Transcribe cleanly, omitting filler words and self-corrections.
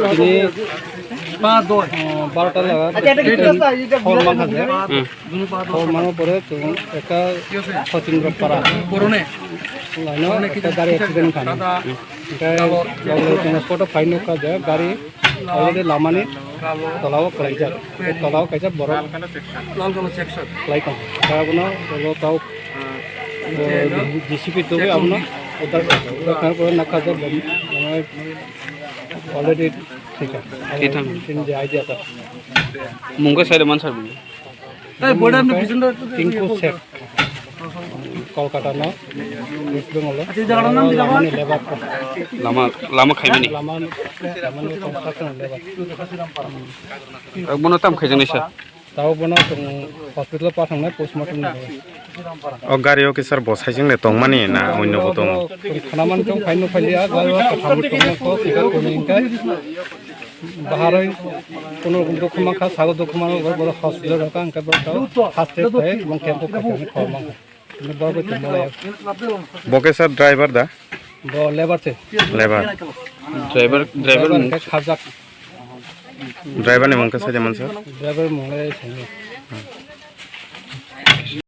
তিনি 12টা লাগা ফরমানোর পরে একটা সচিন্দ্র পাড়া একটা গাড়ি অ্যাক্সিডেন্ট খান ট্রান্সপোর্টে ফাইন কাজে গাড়ি অলরেডি লামানি তলাও কাইজা বড় লাইকন তারপর তাও জিসিপি তো আপনার উদ্ধার করে না কাজে অলরেডি ঠিক আছে যে আইডিয়াটা মুঙ্গো সাইডে মান সারবি টিঙ্কু শেখ কলকাতা না ওয়েস্ট বেঙ্গল লেবার লামা খাইবেনি কনস্ট্রাকশন লেবার বনো তাম খাইजों নিছা তাও বনো হসপিটাল পাঠাंनाय পোস্টমর্টম ও গাড়িও কি স্যার বসাইजों লে তংমানি না অন্য কত খানামান তো ফাইনো ফাইলিয়া গাড়িও কথামতো সিগার কোনিংকাই বাহারই কোনো দক্ষমা খা সাগো দক্ষমা বড় হসপিটাল রাখা আঙ্কা বড় ফার্স্ট এড হয় এবং ক্যাম্পো কাছে ফরমা বড় তো বকে স্যার ড্রাইভার দা লেবার से ड्राइवर खाजाक ड्राइवर ने मंका से जमन सर ड्राइवर मंगले